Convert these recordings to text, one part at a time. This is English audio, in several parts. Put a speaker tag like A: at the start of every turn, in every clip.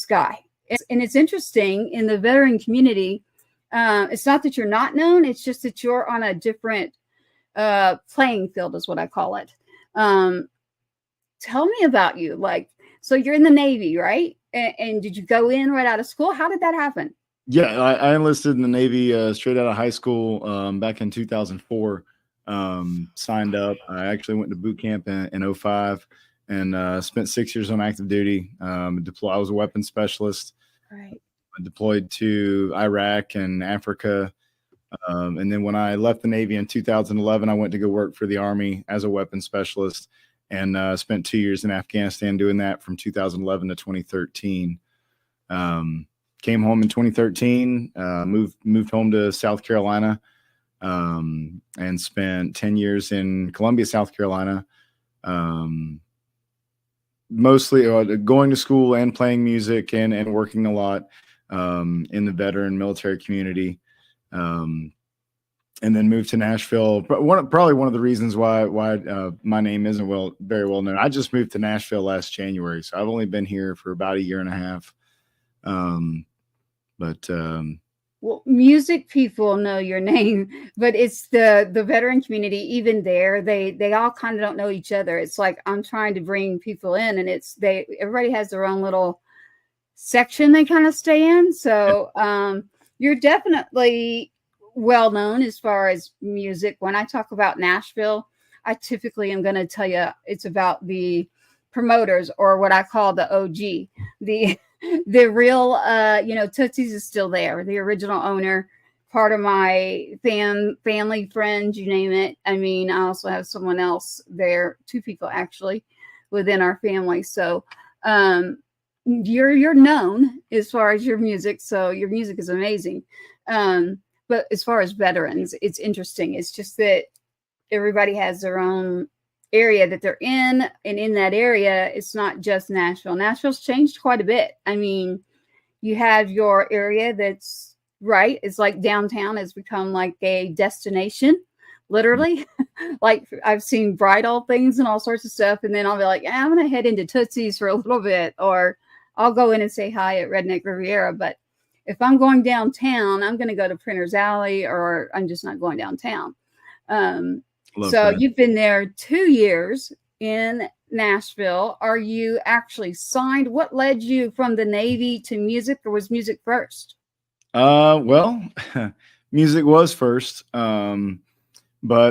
A: guy. And it's interesting in the veteran community. It's not that you're not known. It's just that you're on a different playing field is what I call it. Tell me about you. Like, so you're in the Navy, right? And did you go in right out of school? How did that happen?
B: Yeah, I enlisted in the Navy straight out of high school back in 2004. Signed up. I actually went to boot camp in 05 and spent 6 years on active duty. I was a weapons specialist.
A: Right.
B: I deployed to Iraq and Africa. And then when I left the Navy in 2011, I went to go work for the Army as a weapons specialist and spent 2 years in Afghanistan doing that from 2011 to 2013. Came home in 2013, moved home to South Carolina, and spent 10 years in Columbia, South Carolina, mostly going to school and playing music and working a lot in the veteran military community. And then moved to Nashville. Probably one of the reasons why my name isn't very well known. I just moved to Nashville last January, so I've only been here for about a year and a half.
A: Well, music people know your name, but it's the veteran community. Even there, they all kind of don't know each other. It's like I'm trying to bring people in, and everybody has their own little section they kind of stay in. So you're definitely well known as far as music. When I talk about Nashville, I typically am going to tell you it's about the promoters, or what I call the OG, the real, Tootsie's is still there. The original owner, part of my family, friends, you name it. I mean, I also have someone else there, 2 people actually within our family. So you're known as far as your music. So your music is amazing. But as far as veterans, it's interesting. It's just that everybody has their own area that they're in. And in that area, it's not just Nashville. Nashville's changed quite a bit. I mean, you have your area that's right. It's like downtown has become like a destination, literally. Like I've seen bridal things and all sorts of stuff. And then I'll be like, I'm going to head into Tootsie's for a little bit, or I'll go in and say hi at Redneck Riviera. But if I'm going downtown, I'm going to go to Printer's Alley, or I'm just not going downtown. So you've been there 2 years in Nashville. Are you actually signed? What led you from the Navy to music, or was music first?
B: Well, music was first. But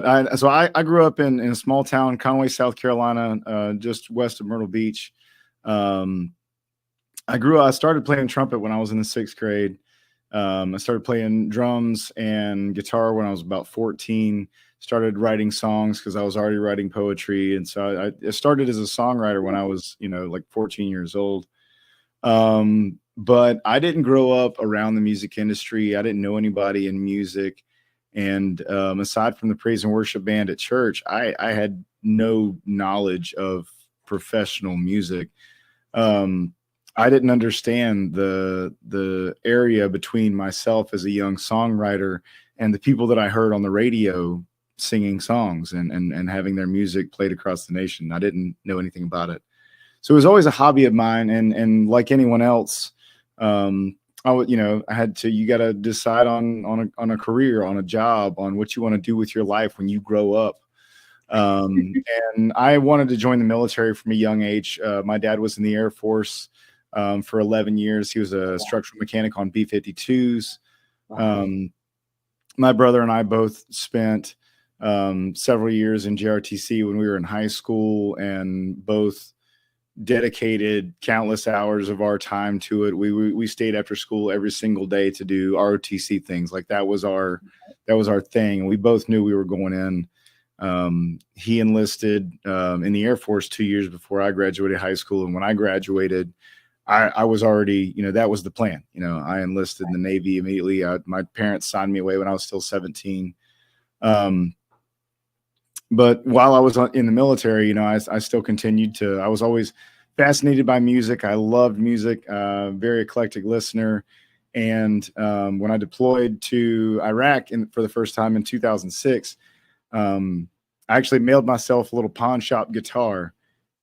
B: I grew up in a small town, Conway, South Carolina, just west of Myrtle Beach. I started playing trumpet when I was in the 6th grade. I started playing drums and guitar when I was about 14. Started writing songs because I was already writing poetry. And so I started as a songwriter when I was, like 14 years old. But I didn't grow up around the music industry. I didn't know anybody in music. And aside from the praise and worship band at church, I had no knowledge of professional music. I didn't understand the area between myself as a young songwriter and the people that I heard on the radio singing songs and having their music played across the nation. I didn't know anything about it. So it was always a hobby of mine. And like anyone else, you got to decide on a career, on a job, on what you want to do with your life when you grow up. And I wanted to join the military from a young age. My dad was in the Air Force for 11 years. He was a structural mechanic on B-52s. My brother and I both spent several years in JRTC when we were in high school, and both dedicated countless hours of our time to it. We stayed after school every single day to do ROTC things. Like that was our thing. And we both knew we were going in. He enlisted in the Air Force 2 years before I graduated high school. And when I graduated, I was already, that was the plan. I enlisted in the Navy immediately. My parents signed me away when I was still 17. But while I was in the military, I still continued I was always fascinated by music. I loved music, very eclectic listener. And when I deployed to Iraq for the first time in 2006, I actually mailed myself a little pawn shop guitar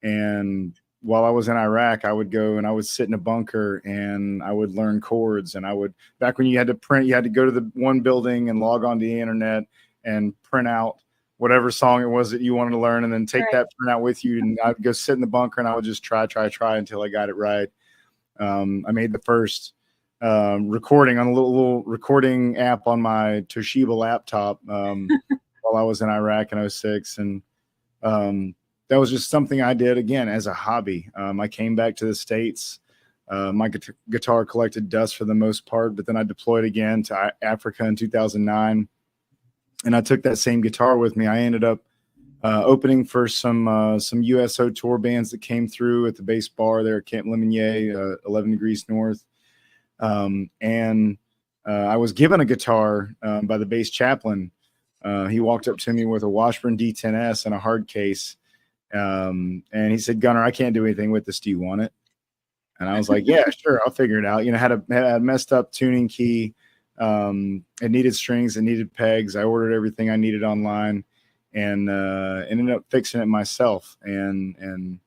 B: and while I was in Iraq, I would go and I would sit in a bunker and I would learn chords. And I would, back when you had to print, you had to go to the one building and log on to the internet and print out whatever song it was that you wanted to learn, and then take that printout with you. And I'd go sit in the bunker and I would just try until I got it right. I made the first recording on a little recording app on my Toshiba laptop while I was in Iraq in 06. And that was just something I did, again, as a hobby. I came back to the States. My guitar collected dust for the most part, but then I deployed again to Africa in 2009. And I took that same guitar with me. I ended up opening for some USO tour bands that came through at the base bar there at Camp Lemonnier, 11 Degrees North. And I was given a guitar by the bass chaplain. He walked up to me with a Washburn D10S and a hard case. And he said, "Gunnar, I can't do anything with this. Do you want it?" And I was like, "Yeah, sure. I'll figure it out." You know, had a messed up tuning key. It needed strings, it needed pegs. I ordered everything I needed online, and ended up fixing it myself. And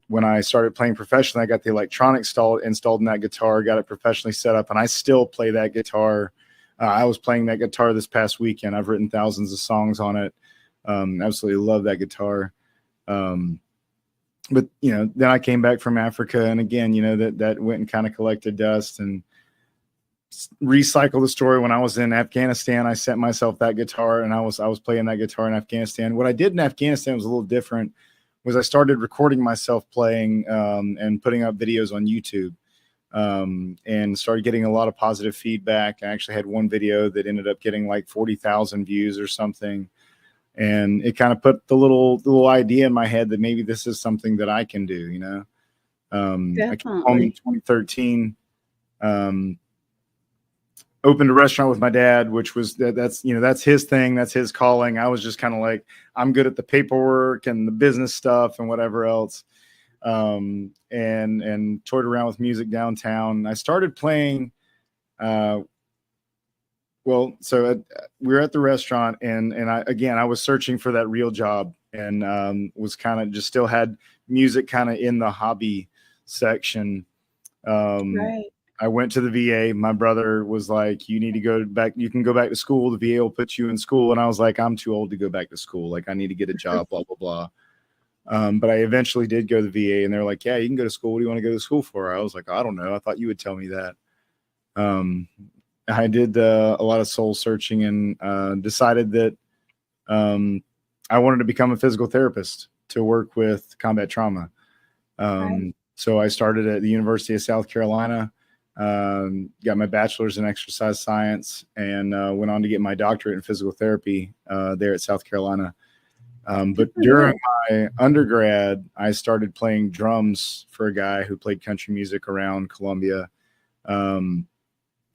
B: when I started playing professionally, I got the electronics installed in that guitar, got it professionally set up, and I still play that guitar. I was playing that guitar this past weekend. I've written thousands of songs on it. Absolutely love that guitar. But you know, then I came back from Africa, and again, you know, that went and kind of collected dust. And recycle the story. When I was in Afghanistan, I sent myself that guitar, and I was playing that guitar in Afghanistan. What I did in Afghanistan was a little different. Was I started recording myself playing and putting up videos on YouTube, and started getting a lot of positive feedback. I actually had one video that ended up getting like 40,000 views or something, and it kind of put the little idea in my head that maybe this is something that I can do. You know, I came home in 2013. Opened a restaurant with my dad, which was that's his thing, that's his calling. I was just kind of like, I'm good at the paperwork and the business stuff and whatever else. And toyed around with music downtown. I started playing. We were at the restaurant, and I was searching for that real job, and was kind of just still had music kind of in the hobby section. Right. I went to the VA. My brother was like, "You need to go back. You can go back to school. The VA will put you in school." And I was like, "I'm too old to go back to school. Like, I need to get a job, blah, blah, blah." But I eventually did go to the VA, and they're like, "Yeah, you can go to school. What do you want to go to school for?" I was like, "I don't know. I thought you would tell me that." I did a lot of soul searching, and decided that I wanted to become a physical therapist to work with combat trauma. Right. So I started at the University of South Carolina. Got my bachelor's in exercise science, and went on to get my doctorate in physical therapy there at South Carolina. But during my undergrad, I started playing drums for a guy who played country music around Columbia.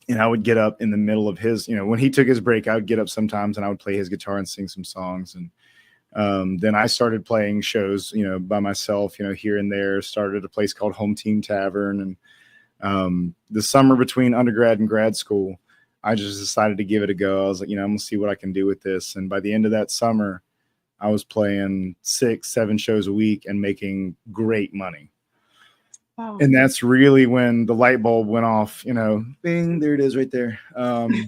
B: And I would get up in the middle of his, when he took his break, I would get up sometimes and I would play his guitar and sing some songs. And then I started playing shows, by myself, here and there. Started a place called Home Team Tavern. And the summer between undergrad and grad school, I just decided to give it a go. I was like, I'm gonna see what I can do with this. And by the end of that summer, I was playing 6-7 shows a week and making great money. Wow. And that's really when the light bulb went off, bing, there it is right there. The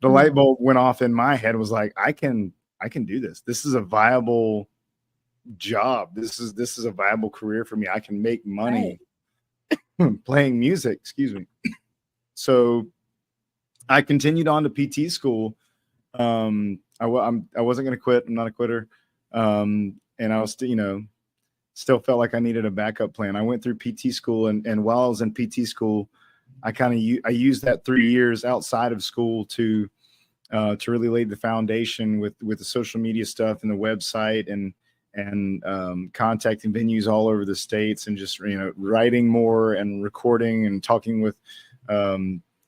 B: light bulb went off in my head. Was like, I can do this. This is a viable job. This is a viable career for me. I can make money. Right. Playing music, excuse me. So I continued on to PT school. I wasn't going to quit. I'm not a quitter. And I was, still felt like I needed a backup plan. I went through PT school, and while I was in PT school, I used that 3 years outside of school to really lay the foundation with the social media stuff and the website and contacting venues all over the States, and just, writing more and recording and talking with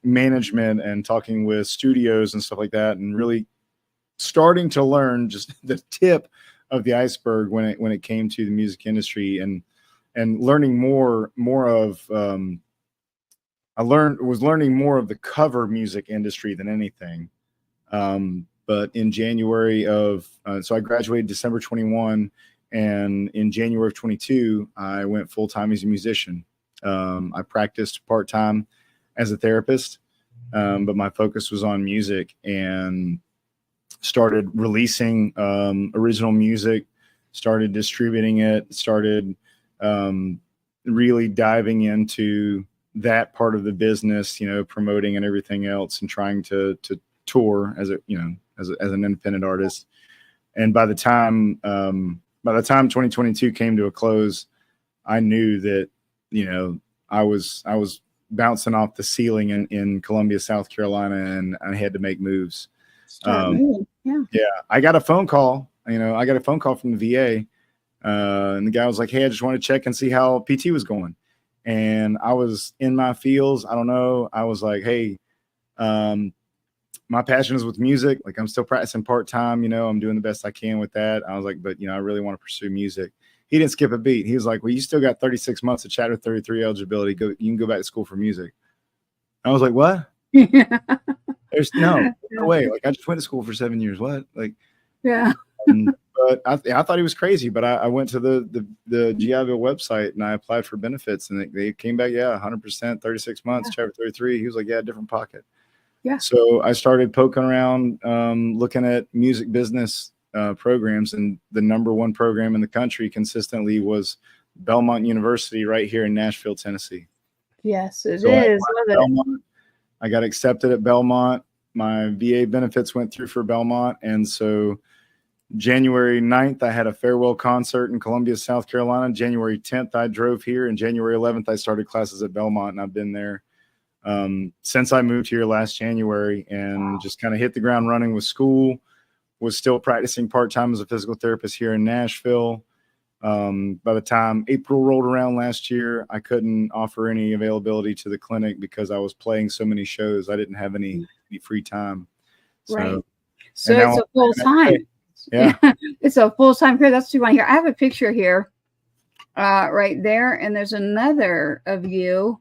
B: management and talking with studios and stuff like that, and really starting to learn just the tip of the iceberg when it came to the music industry, and learning more of was learning more of the cover music industry than anything. But in January of, so I graduated December 21. And in January of 22, I went full-time as a musician. I practiced part-time as a therapist, but my focus was on music, and started releasing original music, started distributing it, started really diving into that part of the business, promoting and everything else, and trying to tour as as an independent artist. And by the time 2022 came to a close, I knew that, I was bouncing off the ceiling in Columbia, South Carolina, and I had to make moves. Yeah. I got a phone call, from the VA, and the guy was like, "Hey, I just want to check and see how PT was going." And I was in my feels. I don't know. I was like, "Hey, my passion is with music. Like, I'm still practicing part-time, I'm doing the best I can with that." I was like, "But, I really want to pursue music." He didn't skip a beat. He was like, "Well, you still got 36 months of Chapter 33 eligibility. You can go back to school for music." I was like, "What?" There's no way. Like, I just went to school for 7 years. What? Like,
A: yeah.
B: But I thought he was crazy. But I went to the GIVille website and I applied for benefits, and they came back, 100%, 36 months, Chapter 33. He was like, "Yeah, different pocket."
A: Yeah.
B: So I started poking around, looking at music business programs, and the #1 program in the country consistently was Belmont University right here in Nashville, Tennessee.
A: Yes, it is.
B: I got accepted at Belmont. My VA benefits went through for Belmont. And so January 9th, I had a farewell concert in Columbia, South Carolina. January 10th, I drove here. And January 11th, I started classes at Belmont. And I've been there since I moved here last January, and just kind of hit the ground running with school. Was still practicing part-time as a physical therapist here in Nashville. By the time April rolled around last year, I couldn't offer any availability to the clinic because I was playing so many shows. I didn't have any free time.
A: Right. So it's a full time.
B: Yeah.
A: It's a full time career. That's what you want to hear. I have a picture here right there. And there's another of you.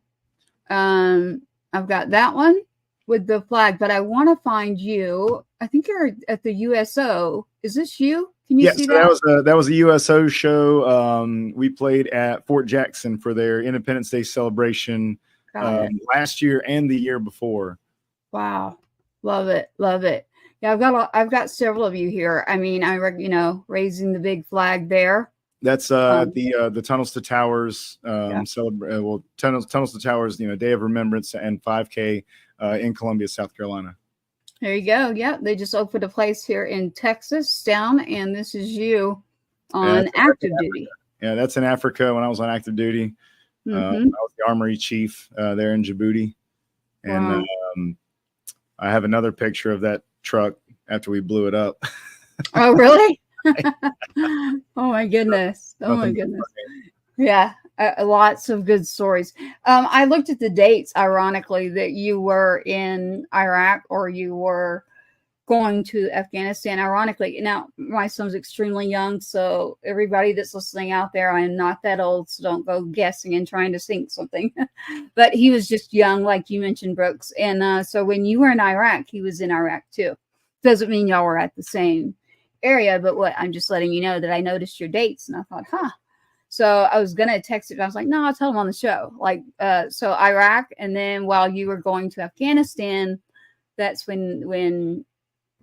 A: I've got that one with the flag, but I want to find you. I think you're at the USO. Is this you? Can you see that?
B: That was a USO show. We played at Fort Jackson for their Independence Day celebration last year and the year before.
A: Wow, love it, love it. Yeah, I've got several of you here. I mean, raising the big flag there.
B: That's the Tunnels to Towers Tunnels to Towers, Day of Remembrance and 5K in Columbia, South Carolina.
A: There you go. Yeah, they just opened a place here in Texas down, and this is you on active duty.
B: Yeah, that's in Africa when I was on active duty. I was the armory chief there in Djibouti. And I have another picture of that truck after we blew it up.
A: Oh, really? Oh, my goodness. Oh, my goodness. Yeah. Lots of good stories. I looked at the dates, ironically, that you were in Iraq or you were going to Afghanistan. Ironically, now my son's extremely young, so everybody that's listening out there, I am not that old, so don't go guessing and trying to think something. But he was just young, like you mentioned, Brooks. And so when you were in Iraq, he was in Iraq too. Doesn't mean y'all were at the same area, but I'm just letting you know that I noticed your dates and I thought, So I was going to text it. But I was like, no, I'll tell him on the show. So Iraq. And then while you were going to Afghanistan, that's when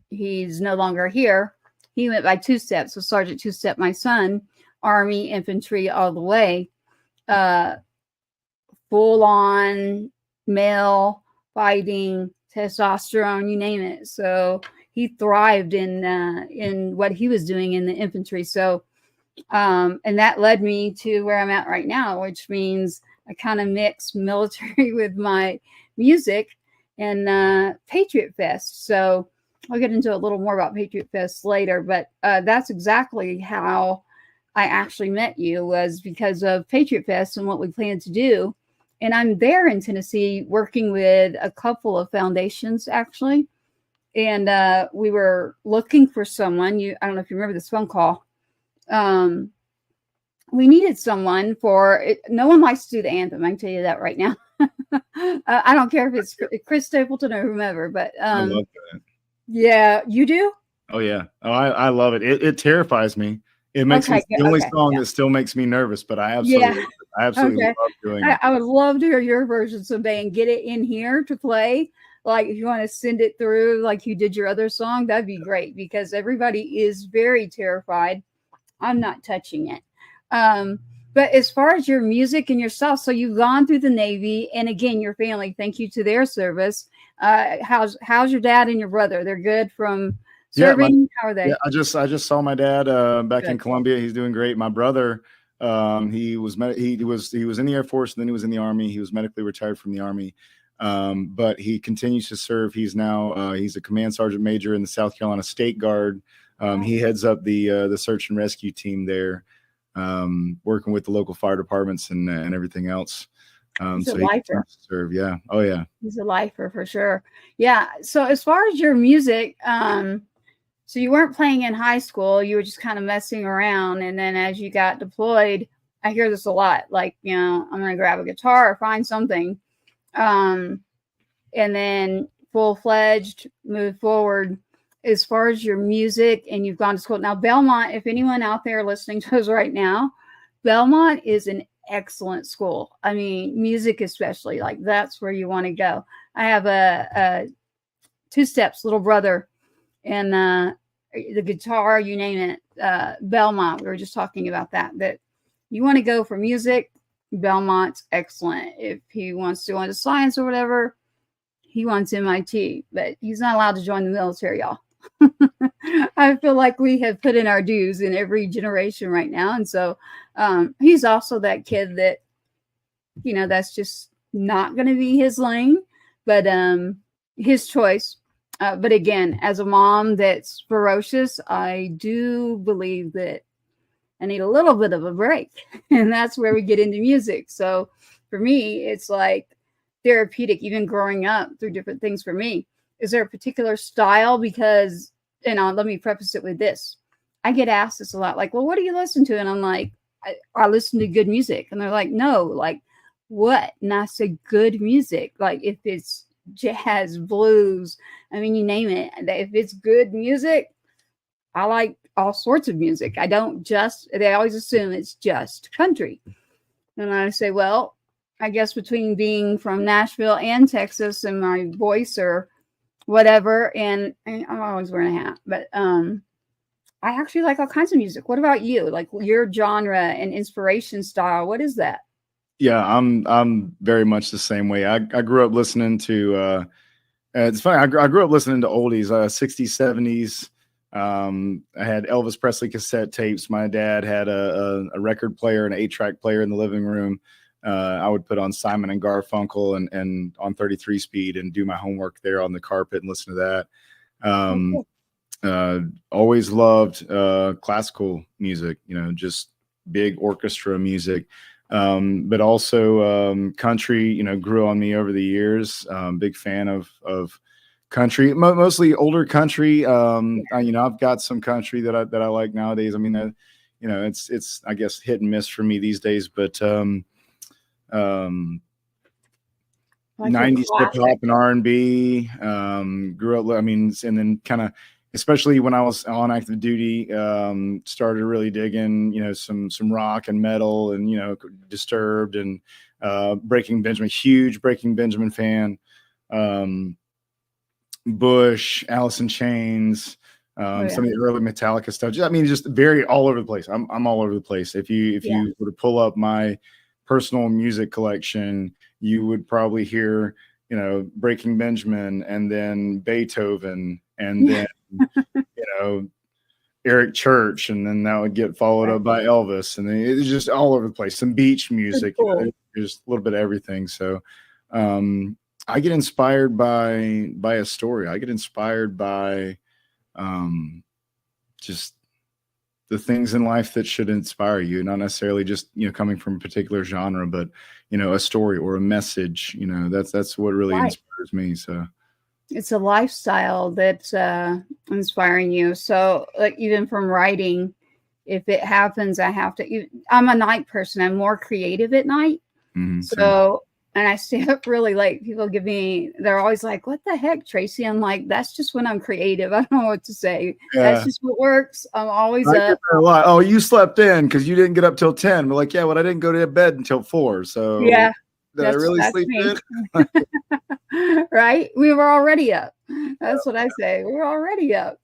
A: he's no longer here. He went by 2 steps. So Sergeant 2-Step, my son, Army, infantry, all the way, full on male fighting, testosterone, you name it. So he thrived in what he was doing in the infantry. So, and that led me to where I'm at right now, which means I kind of mix military with my music and Patriot Fest. So I'll get into a little more about Patriot Fest later, but that's exactly how I actually met you, was because of Patriot Fest and what we plan to do. And I'm there in Tennessee working with a couple of foundations, actually. And we were looking for someone. I don't know if you remember this phone call. We needed someone for it. No one likes to do the anthem. I can tell you that right now. I don't care if it's Chris Stapleton or whomever, but
B: I love that.
A: Yeah, you do?
B: Oh yeah. Oh, I love it. It terrifies me. It makes me
A: Okay,
B: the only
A: okay,
B: song
A: yeah.
B: that still makes me nervous, but I
A: Yeah,
B: absolutely
A: okay.
B: love doing it.
A: I would love to hear your version someday and get it in here to play. Like if you want to send it through like you did your other song, that'd be great because everybody is very terrified. I'm not touching it. Um, but as far as your music and yourself, so you've gone through the Navy, and again, your family, thank you to their service. How's your dad and your brother? They're good from
B: Yeah,
A: serving. How are
B: yeah,
A: they?
B: I just saw my dad back in
A: Good.
B: Columbia. He's doing great. My brother, he was he was in the Air Force, and then he was in the Army. He was medically retired from the Army, but he continues to serve. He's now he's a command sergeant major in the South Carolina State Guard. He heads up the search and rescue team there, working with the local fire departments and everything else.
A: He's a
B: So he
A: lifer.
B: continues to serve. Yeah. Oh yeah.
A: He's a lifer for sure. Yeah. So as far as your music, so you weren't playing in high school, you were just kind of messing around. And then as you got deployed, I hear this a lot, like, you know, I'm going to grab a guitar or find something. And then full-fledged, move forward as far as your music, and you've gone to school. Now, Belmont, if anyone out there listening to us right now, Belmont is an excellent school. I mean, music especially, like that's where you want to go. I have a Two Steps little brother, and the guitar, you name it, Belmont. We were just talking about that you want to go for music, Belmont's excellent. If he wants to go into science or whatever, he wants MIT, but he's not allowed to join the military, y'all. I feel like we have put in our dues in every generation right now. And so he's also that kid that, you know, that's just not going to be his lane, but his choice. But again, as a mom that's ferocious, I do believe that I need a little bit of a break. And that's where we get into music. So for me, it's like therapeutic, even growing up through different things for me. Is there a particular style? Because, and let me preface it with this. I get asked this a lot, like, well, what do you listen to? And I'm like, I listen to good music. And they're like, no, like what? And I say good music. Like if it's jazz, blues, I mean, you name it. If it's good music, I like all sorts of music. I don't just, they always assume it's just country. And I say, well, I guess between being from Nashville and Texas and my voice or whatever, and I'm always wearing a hat, but I actually like all kinds of music. What about you? Like your genre and inspiration style, what is that?
B: Yeah, I'm very much the same way. I grew up listening to it's funny, I grew up listening to oldies, 60s, 70s. I had Elvis Presley cassette tapes. My dad had a record player and an 8-track player in the living room. I would put on Simon and Garfunkel and on 33 speed and do my homework there on the carpet and listen to that. Always loved classical music, you know, just big orchestra music. But also country, you know, grew on me over the years. Big fan of country, mostly older country. You know, I've got some country that I like nowadays. I mean, you know, it's I guess hit and miss for me these days, but
A: Like
B: 90s hip hop and R&B. Grew up, I mean, and then kind of, especially when I was on active duty, started really digging, you know, some rock and metal and, you know, Disturbed and Breaking Benjamin, huge Breaking Benjamin fan. Bush, Alice in Chains, some of the early Metallica stuff. I mean, just very all over the place. I'm all over the place. If you were to pull up my personal music collection, you would probably hear, you know, Breaking Benjamin and then Beethoven and then you know, Eric Church, and then that would get followed up by Elvis, and then it's just all over the place. Some beach music,
A: cool.
B: You know, just a little bit of everything. So I get inspired by a story. I get inspired by just the things in life that should inspire you, not necessarily just, you know, coming from a particular genre, but, you know, a story or a message. You know, that's what really inspires me. So
A: it's a lifestyle that's inspiring you. So like even from writing, if it happens, I'm a night person. I'm more creative at night.
B: Mm-hmm.
A: So and I stay up really late. People they're always like, "What the heck, Tracy?" I'm like, "That's just when I'm creative. I don't know what to say. That's just what works. I'm always
B: I
A: up."
B: get that a lot. Oh, you slept in because you didn't get up till 10. We're like, yeah, well, I didn't go to bed until 4. So
A: Yeah,
B: did I really
A: that's
B: sleep
A: me.
B: in?
A: Right? We were already up. That's what I say. We're already up.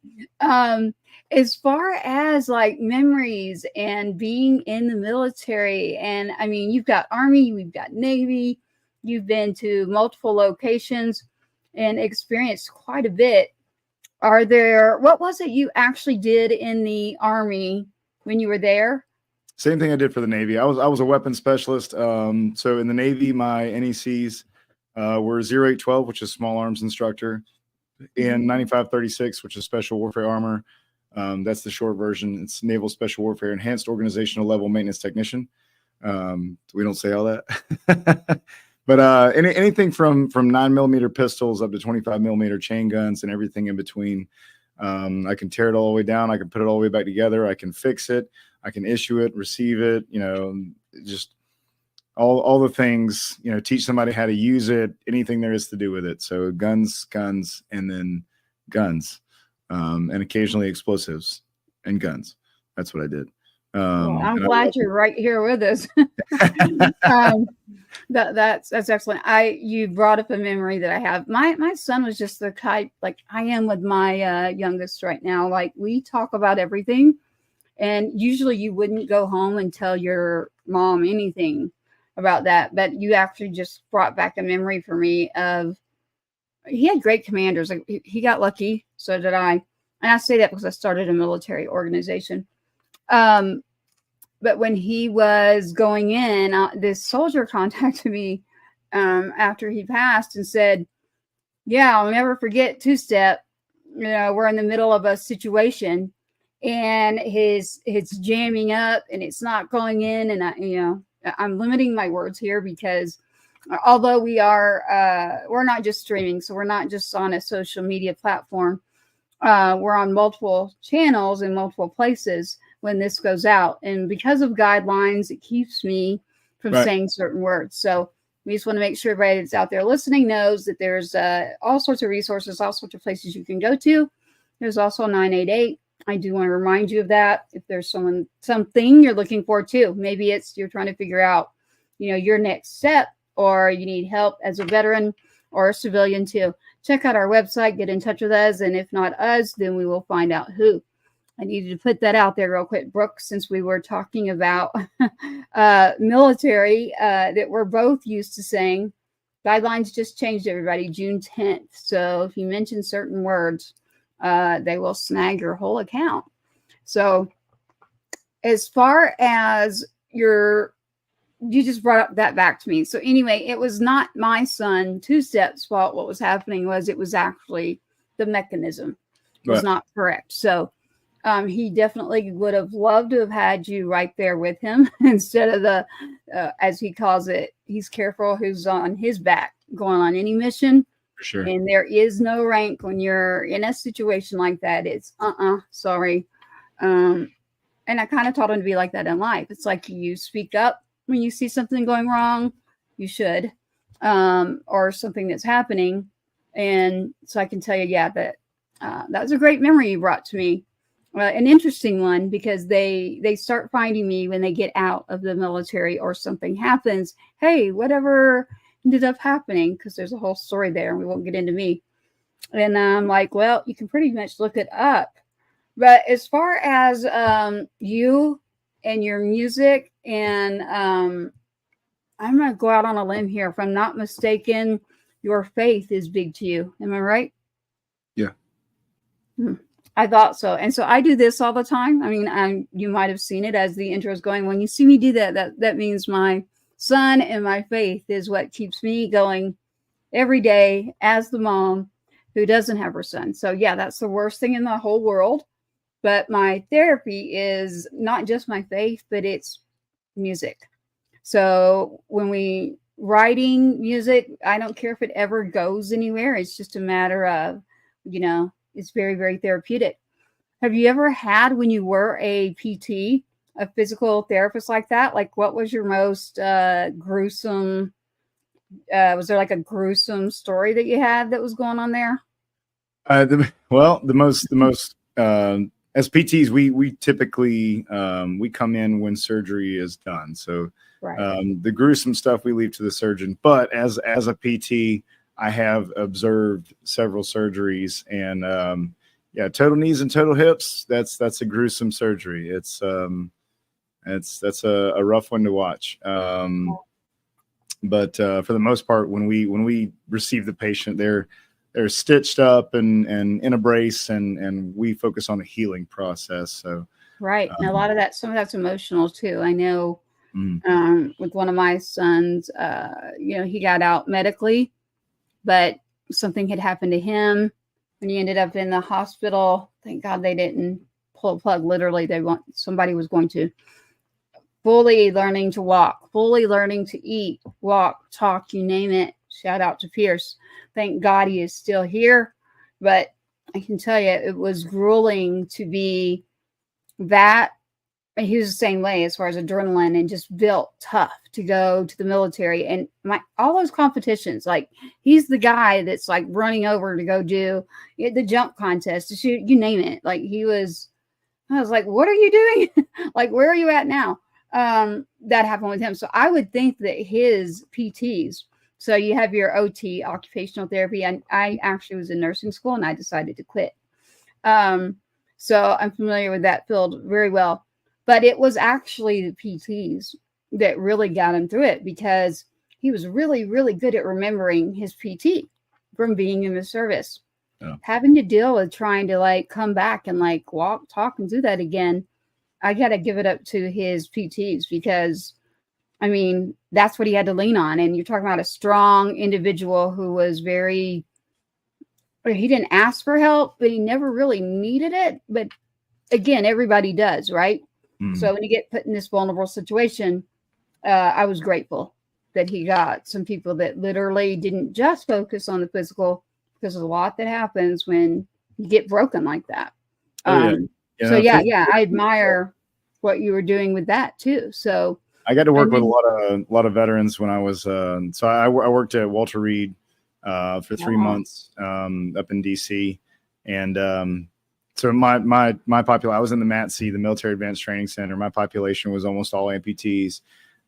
A: As far as like memories and being in the military, and I mean, you've got Army, we've got Navy, you've been to multiple locations and experienced quite a bit. What was it you actually did in the Army when you were there?
B: Same thing I did for the Navy. I was a weapons specialist. So in the Navy, my NECs were 0812, which is small arms instructor, and 9536, which is special warfare armor. That's the short version. It's Naval Special Warfare Enhanced Organizational Level Maintenance Technician. We don't say all that. But anything from 9mm pistols up to 25mm chain guns and everything in between. I can tear it all the way down. I can put it all the way back together. I can fix it. I can issue it, receive it, just all the things, teach somebody how to use it, anything there is to do with it. So guns, and then guns, and occasionally explosives and guns. That's what I did.
A: Well, I'm glad you're right here with us. That's excellent. You brought up a memory that I have. My son was just the type like I am with my youngest right now. Like we talk about everything, and usually you wouldn't go home and tell your mom anything about that. But you actually just brought back a memory for me of he had great commanders. Like he got lucky, so did I. And I say that because I started a military organization. But when he was going in, this soldier contacted me after he passed and said, "Yeah, I'll never forget two-step. We're in the middle of a situation, and it's jamming up, and it's not going in." And I'm limiting my words here because although we're not just streaming, so we're not just on a social media platform. We're on multiple channels in multiple places when this goes out. And because of guidelines, it keeps me from saying certain words. So we just want to make sure everybody that's out there listening knows that there's all sorts of resources, all sorts of places you can go to. There's also 988. I do want to remind you of that. If there's something you're looking for too, maybe you're trying to figure out, your next step, or you need help as a veteran or a civilian too. Check out our website, get in touch with us. And if not us, then we will find out who. I needed to put that out there real quick, Brooke, since we were talking about military that we're both used to saying. Guidelines just changed, everybody, June 10th. So if you mention certain words, they will snag your whole account. So as far as you just brought up that back to me. So anyway, it was not my son two-step's fault. What was happening was it was actually the mechanism was not correct. So he definitely would have loved to have had you right there with him instead of the, as he calls it, he's careful who's on his back going on any mission.
B: For sure.
A: And there is no rank when you're in a situation like that. It's sorry. And I kind of taught him to be like that in life. It's like you speak up when you see something going wrong, you should, or something that's happening. And so I can tell you, that was a great memory you brought to me. An interesting one, because they start finding me when they get out of the military or something happens. Hey, whatever ended up happening, because there's a whole story there and we won't get into me. And I'm like, well, you can pretty much look it up. But as far as you and your music, and I'm going to go out on a limb here. If I'm not mistaken, your faith is big to you. Am I right?
B: Yeah.
A: I thought so. And so I do this all the time. I mean, you might have seen it as the intro is going. When you see me do that means my son and my faith is what keeps me going every day as the mom who doesn't have her son. So yeah, that's the worst thing in the whole world. But my therapy is not just my faith, but it's music. So when we writing music, I don't care if it ever goes anywhere. It's just a matter of, it's very, very therapeutic. Have you ever had, when you were a PT, a physical therapist like that? Like, what was your most gruesome Was there like a gruesome story that you had that was going on there?
B: The most as PTs, we typically we come in when surgery is done. So
A: Right.
B: the gruesome stuff we leave to the surgeon. But as a PT, I have observed several surgeries, and yeah, total knees and total hips. That's a gruesome surgery. That's a rough one to watch. But for the most part, when we receive the patient, they're stitched up and in a brace, and we focus on the healing process. So
A: Right. And a lot of that, some of that's emotional too. I know
B: mm,
A: with one of my sons, he got out medically, but something had happened to him when he ended up in the hospital. Thank God they didn't pull a plug. Literally, somebody was going to fully learning to walk, fully learning to eat, walk, talk, you name it. Shout out to Pierce. Thank God he is still here. But I can tell you, it was grueling to be that. He was the same way as far as adrenaline, and just built tough to go to the military. And all those competitions, like he's the guy that's like running over to go do the jump contest, to shoot, you name it. Like I was like, what are you doing? Like, where are you at now? That happened with him. So I would think that his PTs, so you have your OT, occupational therapy, and I actually was in nursing school and I decided to quit. So I'm familiar with that field very well, but it was actually the PTs that really got him through it, because he was really, really good at remembering his PT from being in the service. Yeah. Having to deal with trying to like come back and like walk, talk, and do that again. I got to give it up to his PTs, because I mean, that's what he had to lean on. And you're talking about a strong individual who was he didn't ask for help, but he never really needed it. But again, everybody does, right? Mm-hmm. So when you get put in this vulnerable situation, I was grateful that he got some people that literally didn't just focus on the physical, because there's a lot that happens when you get broken like that. So I admire what you were doing with that too. So
B: I got to work with a lot of veterans when I was. So I worked at Walter Reed for 3 months up in DC, and so my population. I was in the MATC, the Military Advanced Training Center. My population was almost all amputees,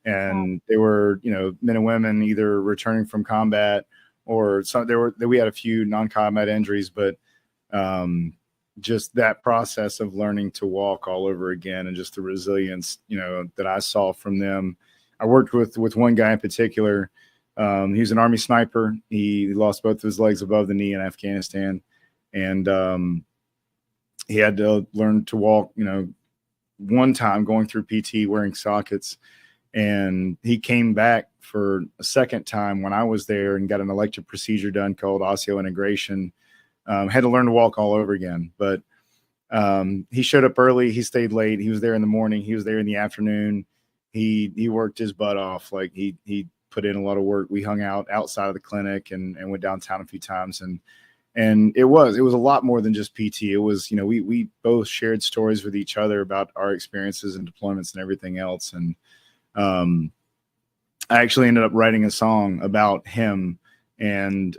B: and they were men and women either returning from combat, or we had a few non-combat injuries, but just that process of learning to walk all over again, and just the resilience, that I saw from them. I worked with one guy in particular. He was an Army sniper. He lost both of his legs above the knee in Afghanistan, and he had to learn to walk, one time going through PT wearing sockets, and he came back for a second time when I was there and got an elective procedure done called osseointegration. Had to learn to walk all over again, but he showed up early. He stayed late. He was there in the morning. He was there in the afternoon. He worked his butt off. Like he put in a lot of work. We hung out outside of the clinic and went downtown a few times. And it was a lot more than just PT. It was, we both shared stories with each other about our experiences and deployments and everything else. And I actually ended up writing a song about him, and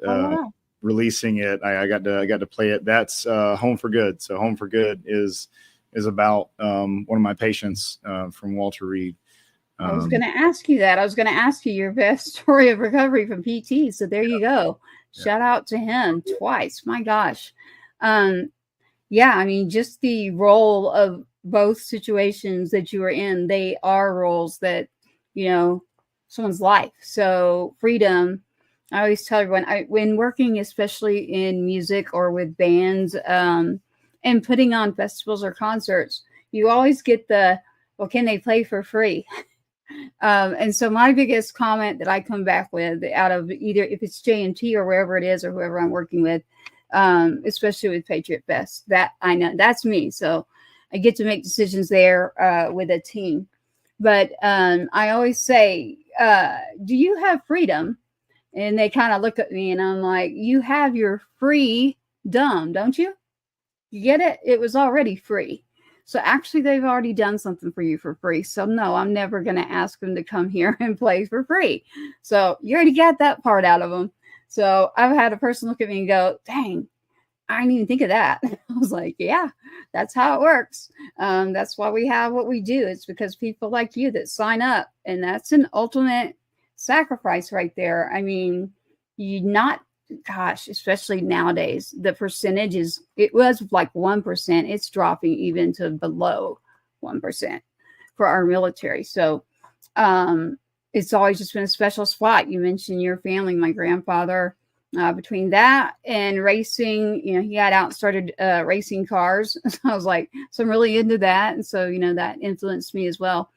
B: releasing it. I got to play it. That's Home for Good. So Home for Good is about one of my patients from Walter Reed.
A: I was going to ask you that. I was going to ask you your best story of recovery from PT. So there you go. Shout out to him twice. My gosh. I mean, just the role of both situations that you were in, they are roles that, someone's life. So freedom. I always tell everyone, when working, especially in music or with bands, and putting on festivals or concerts, you always get well, can they play for free? And so my biggest comment that I come back with out of either, if it's J&T or wherever it is, or whoever I'm working with, especially with Patriot Fest, that I know that's me. So I get to make decisions there with a team. But I always say, do you have freedom? And they kind of look at me and I'm like, you have your freedom, don't you? You get it? It was already free. So actually, they've already done something for you for free. So no, I'm never going to ask them to come here and play for free. So you already got that part out of them. So I've had a person look at me and go, dang, I didn't even think of that. I was like, yeah, that's how it works. That's why we have what we do. It's because people like you that sign up, and that's an ultimate sacrifice right there. I mean, you not, gosh, especially nowadays, the percentage is, it was like 1%. It's dropping even to below 1% for our military. So it's always just been a special spot. You mentioned your family, my grandfather. Between that and racing, you know, he got out and started racing cars. So I was like, so I'm really into that. And so, you know, that influenced me as well,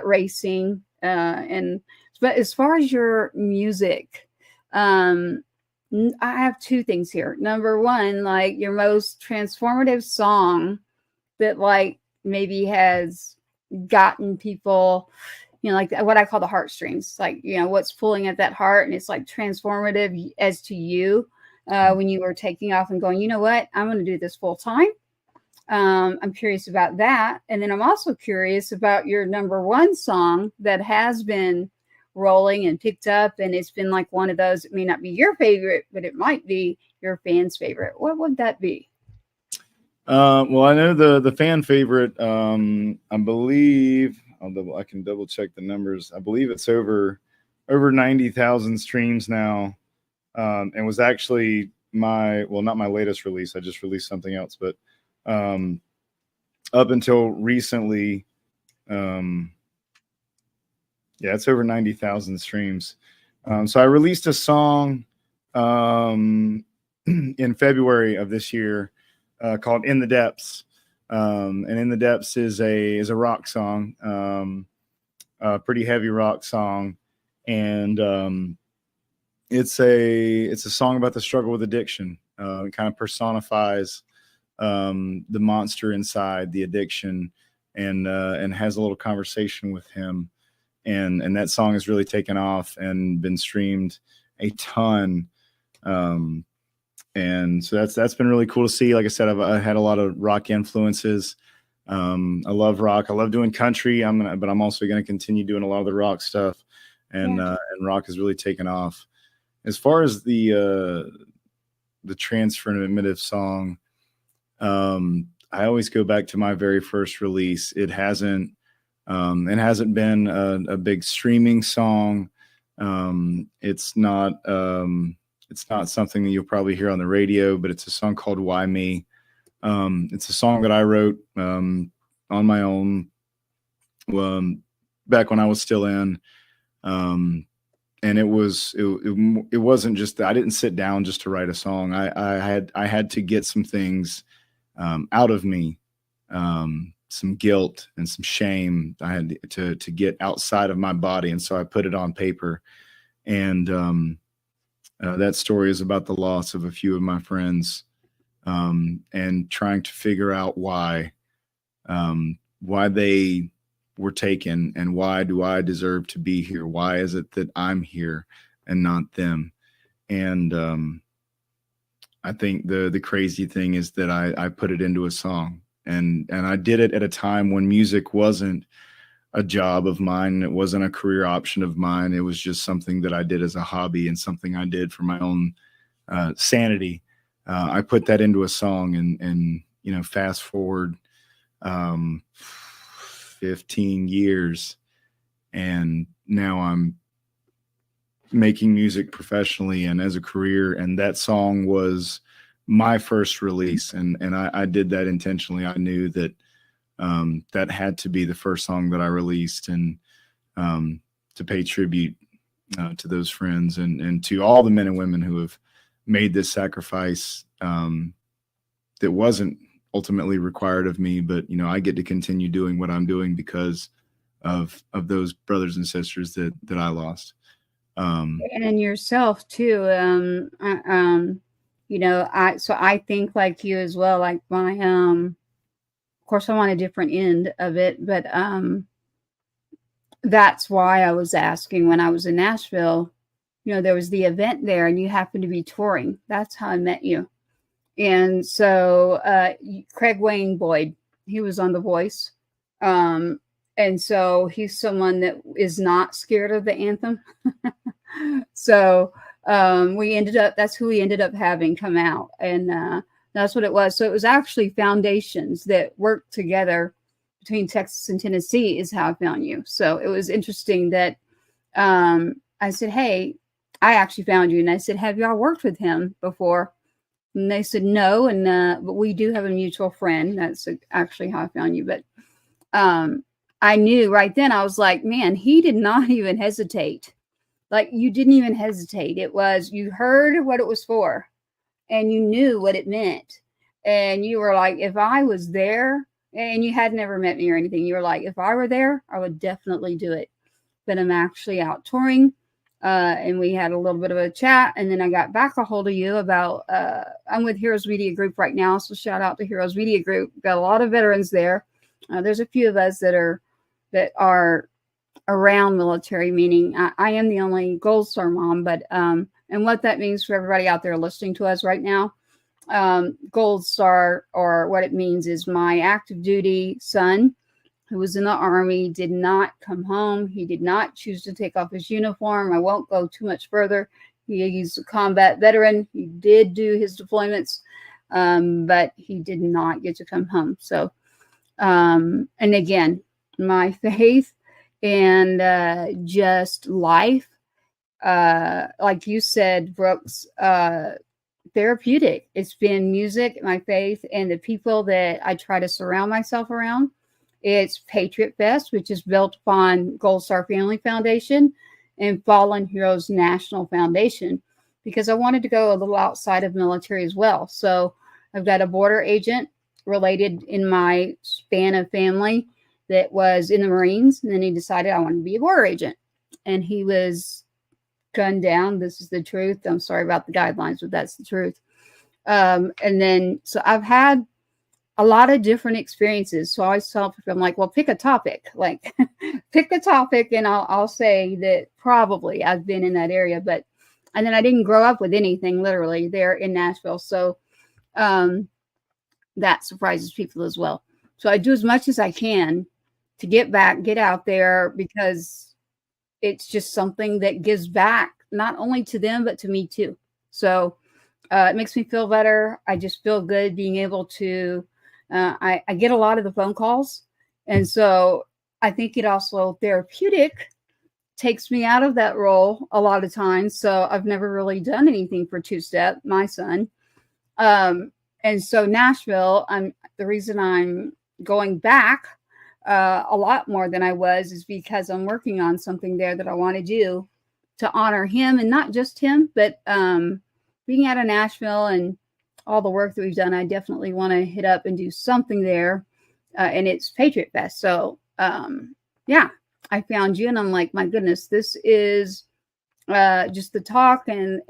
A: racing. But as far as your music, I have two things here. Number one, like your most transformative song that like maybe has gotten people, you know, like what I call the heartstrings, like, you know, what's pulling at that heart. And it's like transformative as to you when you were taking off and going, you know what, I'm going to do this full time. I'm curious about that. And then I'm also curious about your number one song that has been rolling and picked up. And it's been like one of those, it may not be your favorite, but it might be your fans' favorite. What would that be?
B: Well, I know the fan favorite, I believe, I can double check the numbers. I believe it's over 90,000 streams now. And was actually not my latest release. I just released something else, but up until recently, it's over 90,000 streams. So I released a song in February of this year called "In the Depths." And "In the Depths" is a rock song, a pretty heavy rock song, and it's a song about the struggle with addiction. It kind of personifies the monster inside the addiction, and has a little conversation with him, and that song has really taken off and been streamed a ton. And so that's been really cool to see. Like I said, I had a lot of rock influences. I love rock. I love doing country. But I'm also going to continue doing a lot of the rock stuff, and rock has really taken off. As far as the transformative song, I always go back to my very first release. It hasn't been a big streaming song. It's not something that you'll probably hear on the radio, but it's a song called "Why Me." It's a song that I wrote on my own back when I was still in. And it wasn't just that I didn't sit down just to write a song. I had to get some things out of me, some guilt and some shame. I had to get outside of my body, and so I put it on paper. And that story is about the loss of a few of my friends, and trying to figure out why they were taken, and why do I deserve to be here? Why is it that I'm here and not them? And I think the crazy thing is that I put it into a song, and I did it at a time when music wasn't a job of mine. It wasn't a career option of mine. It was just something that I did as a hobby and something I did for my own sanity. I put that into a song, and you know, fast forward 15 years, and now I'm making music professionally and as a career. And that song was my first release, and I did that intentionally. I knew that that had to be the first song that I released, and to pay tribute to those friends, and to all the men and women who have made this sacrifice that wasn't ultimately required of me, but you know, I get to continue doing what I'm doing because of those brothers and sisters that I lost.
A: And yourself too. You know, I think like you as well. Like my of course, I'm on a different end of it, but that's why I was asking when I was in Nashville. You know, there was the event there, and you happened to be touring. That's how I met you. And so Craig Wayne Boyd, He was on The Voice. And so he's someone that is not scared of the anthem. So that's who we ended up having come out. And that's what it was. So it was actually foundations that worked together between Texas and Tennessee is how I found you. So it was interesting that I said, hey, I actually found you. And I said, have y'all worked with him before? And they said, no. And but we do have a mutual friend. That's actually how I found you. But I knew right then, I was like, man, he did not even hesitate. Like, you didn't even hesitate. It was, you heard what it was for and you knew what it meant. And you were like, if I was there, and you had never met me or anything, you were like, if I were there, I would definitely do it. But I'm actually out touring. And we had a little bit of a chat. And then I got back a hold of you about, I'm with Heroes Media Group right now. So shout out to Heroes Media Group. Got a lot of veterans there. There's a few of us that are around military, meaning I am the only Gold Star mom, but, and what that means for everybody out there listening to us right now, Gold Star, or what it means is my active duty son who was in the Army did not come home. He did not choose to take off his uniform. I won't go too much further. He's a combat veteran. He did do his deployments, but he did not get to come home. So, and again, my faith and just life, like you said, Brooks, therapeutic. It's been music, my faith, and the people that I try to surround myself around. It's Patriot Fest, which is built upon Gold Star Family Foundation and Fallen Heroes National Foundation, because I wanted to go a little outside of military as well. So I've got a border agent related in my span of family that was in the Marines, and then he decided I wanted to be a border agent, and he was gunned down. This is the truth. I'm sorry about the guidelines, but that's the truth. And then, so I've had a lot of different experiences. So I always tell people, I'm like, well, pick a topic, like pick a topic. And I'll say that probably I've been in that area, but, and then I didn't grow up with anything literally there in Nashville. So that surprises people as well. So I do as much as I can to get back, get out there, because it's just something that gives back, not only to them, but to me too. So it makes me feel better. I just feel good being able to, I get a lot of the phone calls. And so I think it also therapeutic takes me out of that role a lot of times. So I've never really done anything for Two-Step, my son. And so Nashville, the reason I'm going back a lot more than I was is because I'm working on something there that I want to do to honor him, and not just him, but being out of Nashville and all the work that we've done, I definitely want to hit up and do something there. And it's Patriot Fest. So yeah, I found you and I'm like, my goodness, this is just the talk and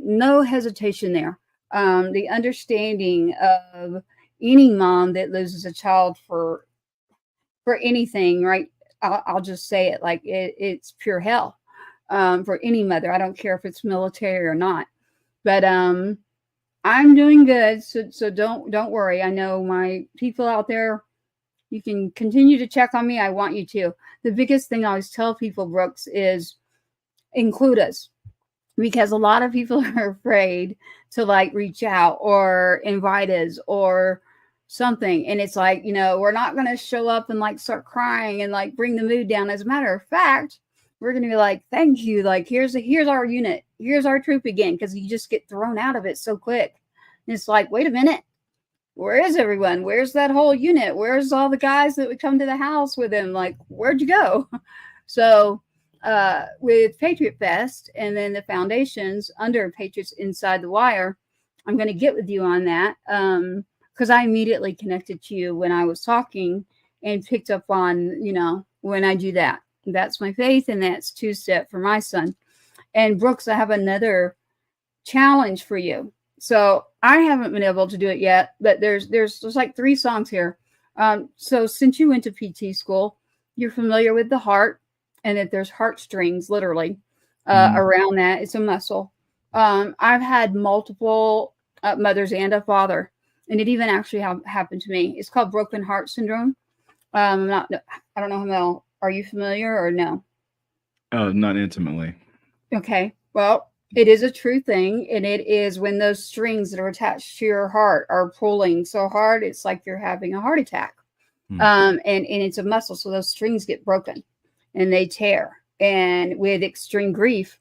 A: no hesitation there. The understanding of any mom that loses a child for anything, right? I'll just say it like it's pure hell for any mother. I don't care if it's military or not, but I'm doing good. So don't worry. I know my people out there, you can continue to check on me. I want you to. The biggest thing I always tell people, Brooks, is include us, because a lot of people are afraid to like reach out or invite us or something. And it's like, we're not going to show up and like start crying and like bring the mood down. As a matter of fact, we're going to be like, thank you. Like, here's our unit. Here's our troop again. Cause you just get thrown out of it so quick. And it's like, wait a minute. Where is everyone? Where's that whole unit? Where's all the guys that would come to the house with him? Like, where'd you go? So with Patriot Fest and then the foundations under Patriots Inside the Wire, I'm going to get with you on that. Because I immediately connected to you when I was talking and picked up on, when I do that. That's my faith, and that's Two-Step for my son. And Brooks, I have another challenge for you. So I haven't been able to do it yet, but there's like 3 songs here. So since you went to PT school, you're familiar with the heart, and that there's heartstrings literally around that. It's a muscle. I've had multiple mothers and a father And it even actually happened to me. It's called broken heart syndrome. I don't know, Mel, are you familiar or no?
B: Not intimately.
A: Okay. Well, it is a true thing. And it is when those strings that are attached to your heart are pulling so hard, it's like you're having a heart attack. And it's a muscle. So those strings get broken and they tear. And with extreme grief,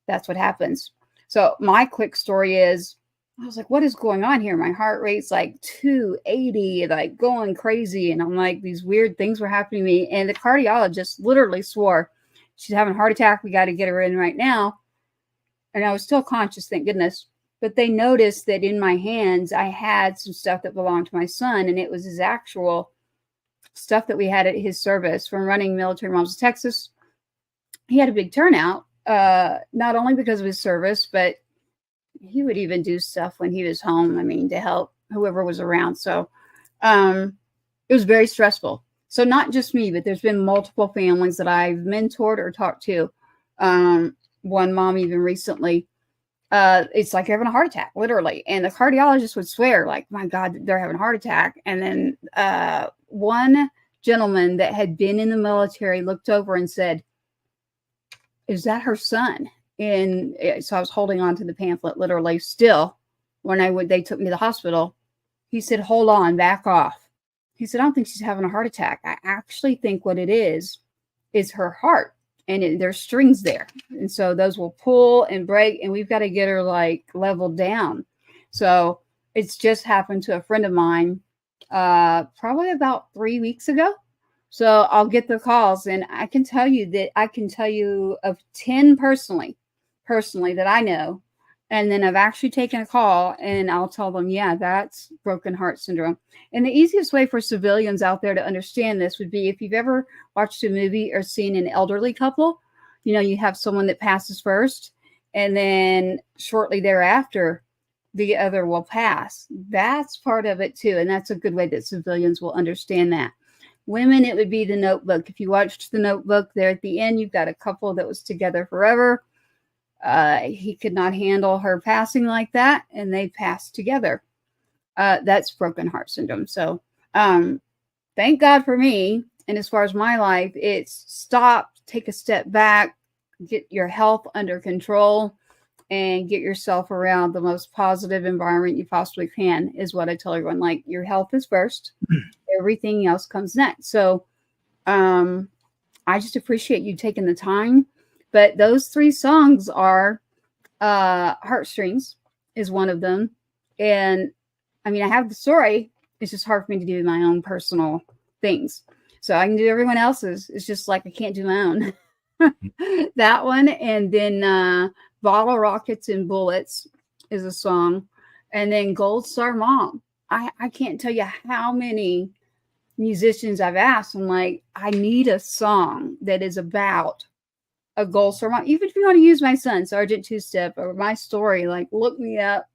A: that's what happens. So my quick story is, I was like, what is going on here? My heart rate's like 280, like going crazy. And I'm like, these weird things were happening to me. And the cardiologist literally swore, she's having a heart attack. We got to get her in right now. And I was still conscious, thank goodness. But they noticed that in my hands, I had some stuff that belonged to my son. And it was his actual stuff that we had at his service from running Military Moms of Texas. He had a big turnout, not only because of his service, but he would even do stuff when he was home. I mean, to help whoever was around. So it was very stressful. So not just me, but there's been multiple families that I've mentored or talked to. One mom even recently, it's like having a heart attack, literally. And the cardiologist would swear, like, my God, they're having a heart attack. And then one gentleman that had been in the military looked over and said, is that her son? And so I was holding on to the pamphlet, literally still. When they took me to the hospital, he said, hold on, back off. He said, I don't think she's having a heart attack. I actually think what it is her heart. And there's strings there. And so those will pull and break. And we've got to get her like leveled down. So it's just happened to a friend of mine probably about 3 weeks ago. So I'll get the calls. And I can tell you of 10 personally that I know. And then I've actually taken a call and I'll tell them, yeah, that's broken heart syndrome. And the easiest way for civilians out there to understand this would be if you've ever watched a movie or seen an elderly couple, you have someone that passes first and then shortly thereafter, the other will pass. That's part of it too. And that's a good way that civilians will understand that. Women, it would be The Notebook. If you watched The Notebook, there at the end, you've got a couple that was together forever. He could not handle her passing like that, and they passed together. That's broken heart syndrome. So thank God for me. And as far as my life, it's stop, take a step back, get your health under control, and get yourself around the most positive environment you possibly can, is what I tell everyone. Like, your health is first. Everything else comes next. So I just appreciate you taking the time. But those 3 songs are Heartstrings is one of them. And I mean, I have the story. It's just hard for me to do my own personal things. So I can do everyone else's. It's just like I can't do my own. That one. And then Bottle Rockets and Bullets is a song. And then Gold Star Mom. I can't tell you how many musicians I've asked. I'm like, I need a song that is about a Gold Star Mom. Even if you want to use my son, Sergeant Two-Step, or my story, like, look me up,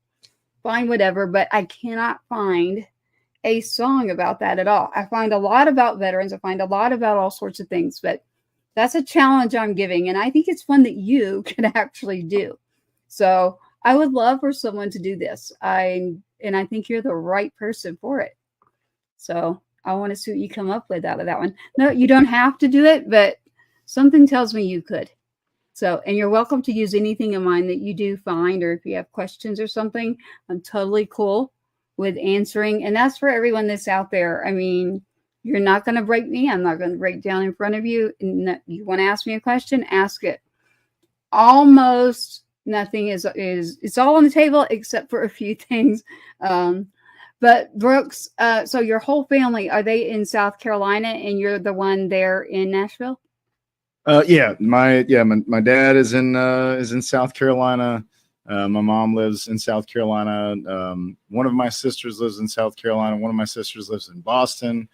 A: find whatever. But I cannot find a song about that at all. I find a lot about veterans. I find a lot about all sorts of things. But that's a challenge I'm giving. And I think it's one that you can actually do. So I would love for someone to do this. And I think you're the right person for it. So I want to see what you come up with out of that one. No, you don't have to do it, but something tells me you could. So, and you're welcome to use anything of mine that you do find, or if you have questions or something, I'm totally cool with answering. And that's for everyone that's out there. I mean, you're not going to break me. I'm not going to break down in front of you. And you want to ask me a question, ask it. Almost nothing is it's all on the table except for a few things. But Brooks, so your whole family, are they in South Carolina and you're the one there in Nashville?
B: Yeah, my dad is in South Carolina. My mom lives in South Carolina. One of my sisters lives in South Carolina. One of my sisters lives in Boston.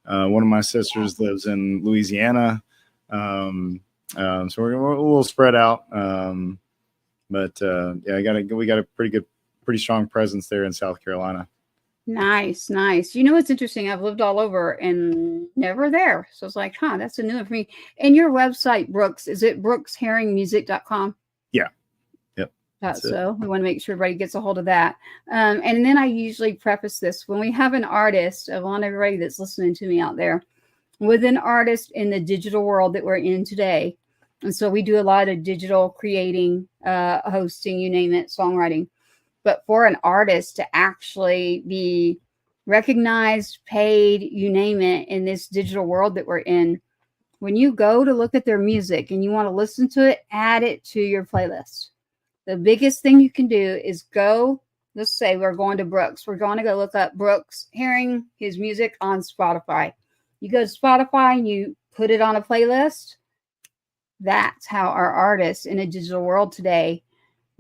B: One of my sisters lives in Louisiana. So we're a little spread out. But yeah, we got a pretty strong presence there in South Carolina.
A: Nice. You know what's interesting? I've lived all over and never there. So it's like, that's a new one for me. And your website, Brooks, is it brooksherringmusic.com?
B: Yeah. Yep. That's it.
A: So we want to make sure everybody gets a hold of that. And then I usually preface this when we have an artist. I want everybody that's listening to me out there with an artist in the digital world that we're in today. And so we do a lot of digital creating, hosting, you name it, songwriting. But for an artist to actually be recognized, paid, you name it, in this digital world that we're in, when you go to look at their music and you want to listen to it, add it to your playlist. The biggest thing you can do is go, let's say we're going to Brooks. We're going to go look up Brooks, hearing his music on Spotify. You go to Spotify and you put it on a playlist. That's how our artists in a digital world today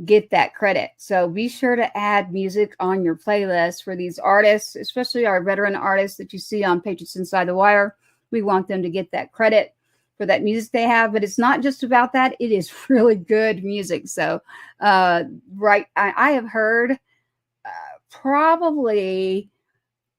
A: get that credit. So be sure to add music on your playlist for these artists, especially our veteran artists that you see on Patriots Inside the Wire. We want them to get that credit for that music they have, but it's not just about that. It is really good music. So, I have heard probably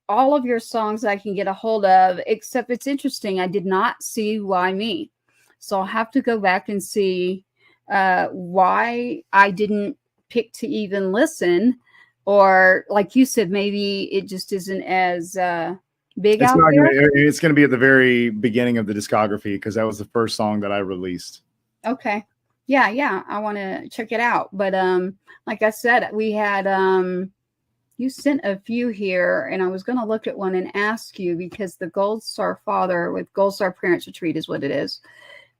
A: all of your songs I can get a hold of, except it's interesting. I did not see Why Me. So I'll have to go back and see why I didn't pick to even listen, or like you said, maybe it just isn't as big out there.
B: It's going to be at the very beginning of the discography because that was the first song that I released.
A: Okay. Yeah. I want to check it out. But like I said, we had you sent a few here, and I was going to look at one and ask you, because the Gold Star Father with Gold Star Parents Retreat is what it is.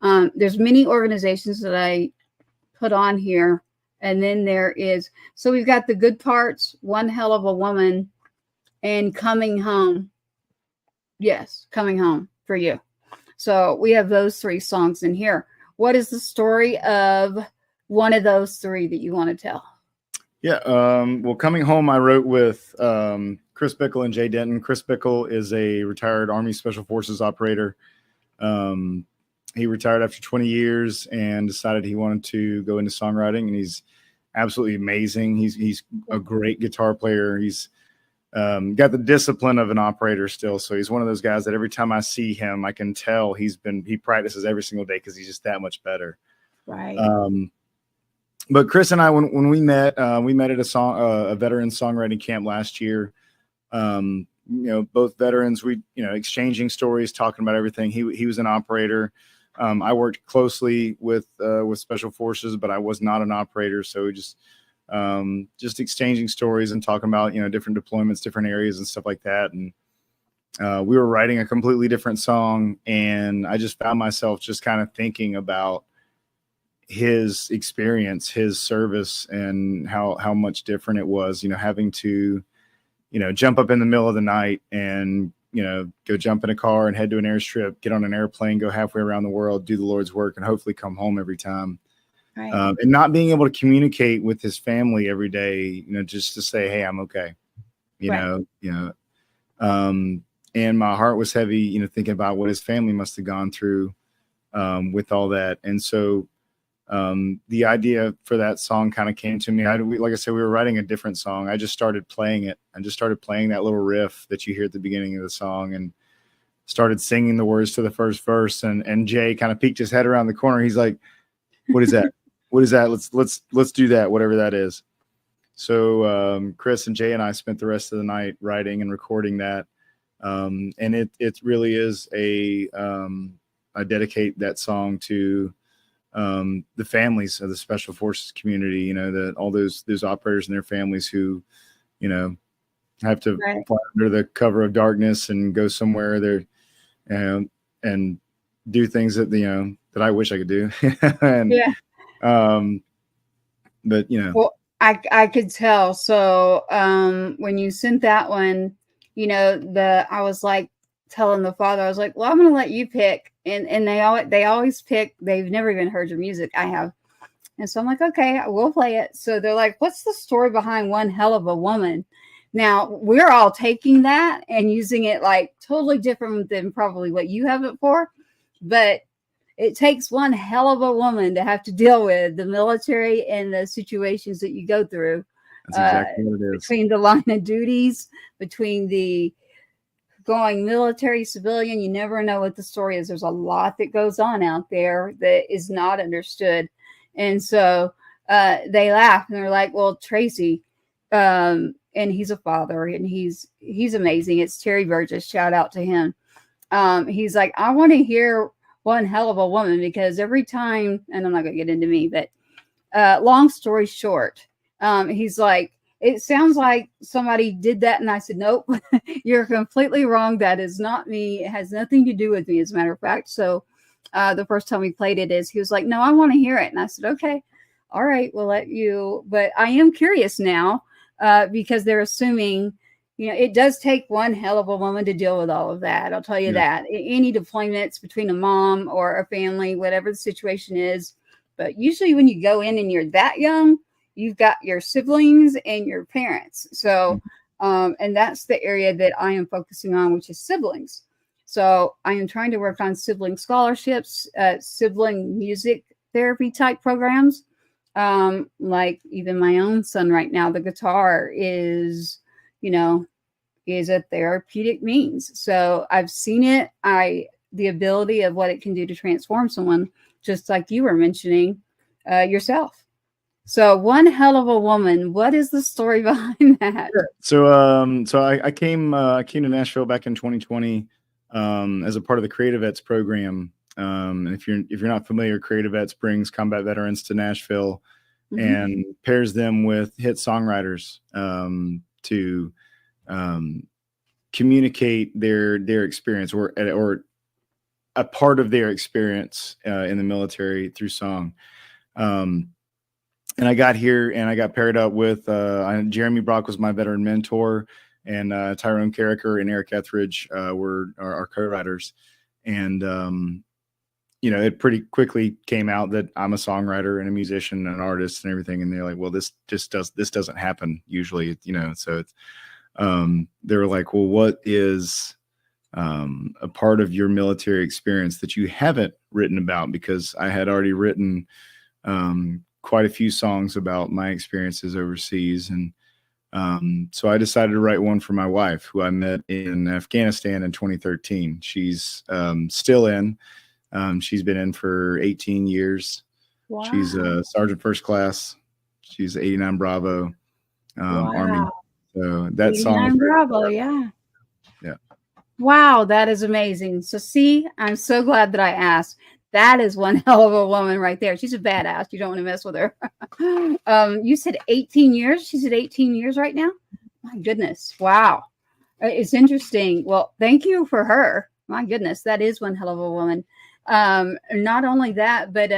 A: There's many organizations that I put on here, and then there is, so we've got the Good Parts, One Hell of a Woman, and Coming Home. Yes, Coming Home for you. So we have those three songs in here. What is the story of one of those three that you want to tell?
B: Yeah, well, Coming Home I wrote with Chris Bickle and Jay Denton. Chris Bickle is a retired Army Special Forces operator. He retired after 20 years and decided he wanted to go into songwriting, and he's absolutely amazing. He's a great guitar player. He's got the discipline of an operator still. So he's one of those guys that every time I see him, I can tell he practices every single day because he's just that much better.
A: Right.
B: But Chris and I, when we met at a veteran songwriting camp last year. Both veterans, we, exchanging stories, talking about everything. He was an operator. I worked closely with Special Forces, but I was not an operator. So we just exchanging stories and talking about, different deployments, different areas and stuff like that. And we were writing a completely different song. And I just found myself just kind of thinking about his experience, his service, and how much different it was, having to, jump up in the middle of the night and, go jump in a car and head to an airstrip, get on an airplane, go halfway around the world, do the Lord's work, and hopefully come home every time.
A: Right.
B: And not being able to communicate with his family every day, just to say, hey, I'm okay, and my heart was heavy, thinking about what his family must have gone through with all that. And so the idea for that song kind of came to me. Like I said, we were writing a different song. I just started playing it. I just started playing that little riff that you hear at the beginning of the song and started singing the words to the first verse. And Jay kind of peeked his head around the corner. He's like, what is that? What is that? Let's do that, whatever that is. So Chris and Jay and I spent the rest of the night writing and recording that. And it really is I dedicate that song to the families of the Special Forces community, all those operators and their families who, have to fly under the cover of darkness and go somewhere there, and do things that, that I wish I could do. And,
A: yeah.
B: But,
A: well, I could tell. So, when you sent that one, I was like telling the father, I was like, well, I'm going to let you pick. And they always pick. They've never even heard your music. I have. And so I'm like, okay, I will play it. So they're like, what's the story behind One Hell of a Woman? Now we're all taking that and using it like totally different than probably what you have it for. But it takes one hell of a woman to have to deal with the military and the situations that you go through.
B: That's exactly what it is.
A: Between the line of duties, between the going military, civilian, you never know what the story is. There's a lot that goes on out there that is not understood. And so they laugh and they're like, well, Tracy, and he's a father and he's amazing. It's Terry Burgess. Shout out to him. He's like, I want to hear One Hell of a Woman, because every time, and I'm not going to get into me, but long story short, he's like, it sounds like somebody did that. And I said, nope, you're completely wrong. That is not me. It has nothing to do with me, as a matter of fact. So the first time we played it, he was like, no, I want to hear it. And I said, okay, all right, we'll let you. But I am curious now, because they're assuming, it does take one hell of a woman to deal with all of that. I'll tell you that. Any deployments between a mom or a family, whatever the situation is. But usually when you go in and you're that young, you've got your siblings and your parents. So, and that's the area that I am focusing on, which is siblings. So I am trying to work on sibling scholarships, sibling music therapy type programs. Like even my own son right now, the guitar is a therapeutic means. So I've seen it. The ability of what it can do to transform someone, just like you were mentioning yourself. So One Hell of a Woman, what is the story behind that?
B: Sure. So I came to Nashville back in 2020 as a part of the Creative Vets program. And if you're not familiar, Creative Vets brings combat veterans to Nashville and pairs them with hit songwriters to communicate their experience or a part of their experience in the military through song. And I got here and I got paired up with Jeremy Brock was my veteran mentor, and Tyrone Carricker and Eric Etheridge were our co-writers. And it pretty quickly came out that I'm a songwriter and a musician and an artist and everything. And they're like, well, this doesn't happen usually, so it's, they were like, well, what is a part of your military experience that you haven't written about? Because I had already written quite a few songs about my experiences overseas. And so I decided to write one for my wife, who I met in Afghanistan in 2013. She's still in. She's been in for 18 years. Wow. She's a Sergeant First Class. She's 89 Bravo Army. So that song.
A: Bravo, yeah. Wow, that is amazing. So see, I'm so glad that I asked. That is one hell of a woman right there. She's a badass. You don't want to mess with her. You said 18 years. She's at 18 years right now. My goodness. Wow. It's interesting. Well, thank you for her. My goodness. That is one hell of a woman. Not only that, but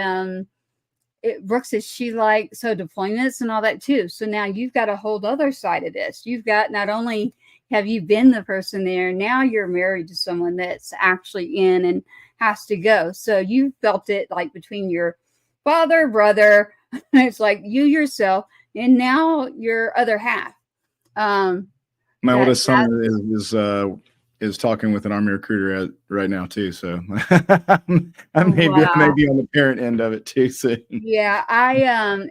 A: Brooks, is she like, so deployments and all that too. So now you've got a whole other side of this. You've got, not only have you been the person there, now you're married to someone that's actually in and has to go. So you felt it like between your father, brother, it's like you yourself, and now your other half.
B: My oldest son is talking with an Army recruiter right now too. So I may be on the parent end of it too. So
A: yeah,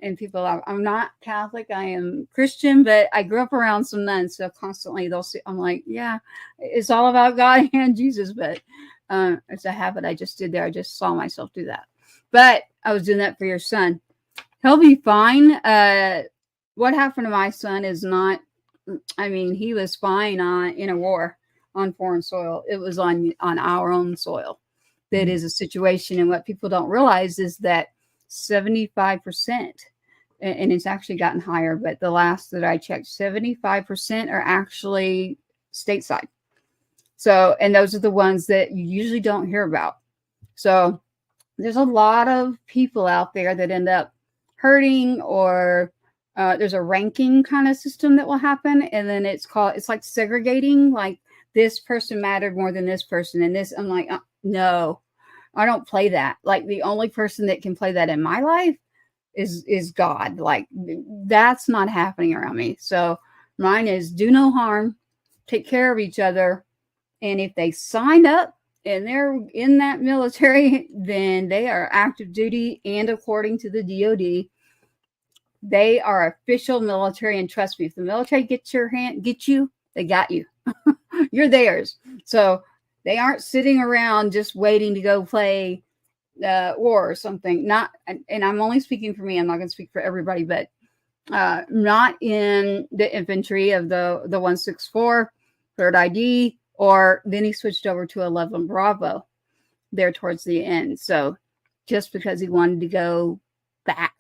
A: and people, I'm not Catholic, I am Christian, but I grew up around some nuns, so constantly they'll see, I'm like, yeah, it's all about God and Jesus, but it's a habit I just did there. I just saw myself do that, but I was doing that for your son. He'll be fine. What happened to my son is not, he was fine in a war on foreign soil. It was on our own soil. That is a situation. And what people don't realize is that 75%, and it's actually gotten higher, but the last that I checked, 75% are actually stateside. So, and those are the ones that you usually don't hear about. So there's a lot of people out there that end up hurting, or there's a ranking kind of system that will happen. And then it's like segregating, like this person mattered more than this person. And this, I'm like, no, I don't play that. Like the only person that can play that in my life is God. Like that's not happening around me. So mine is do no harm, take care of each other. And if they signed up and they're in that military, then they are active duty. And according to the DOD, they are official military. And trust me, if the military gets you, they got you. You're theirs. So they aren't sitting around just waiting to go play war or something, not, and I'm only speaking for me, I'm not going to speak for everybody, but not in the infantry of the 164, 3rd ID, or then he switched over to 11 Bravo there towards the end. So just because he wanted to go back.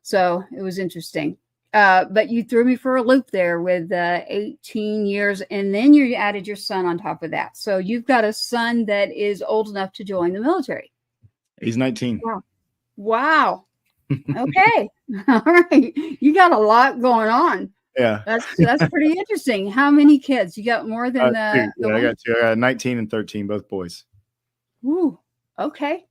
A: So it was interesting. But you threw me for a loop there with 18 years, and then you added your son on top of that. So you've got a son that is old enough to join the military.
B: He's 19.
A: Wow. Okay. All right. You got a lot going on.
B: Yeah.
A: That's pretty interesting. How many kids? You got more than
B: I got two. I got 19 and 13, both boys.
A: Ooh. Okay.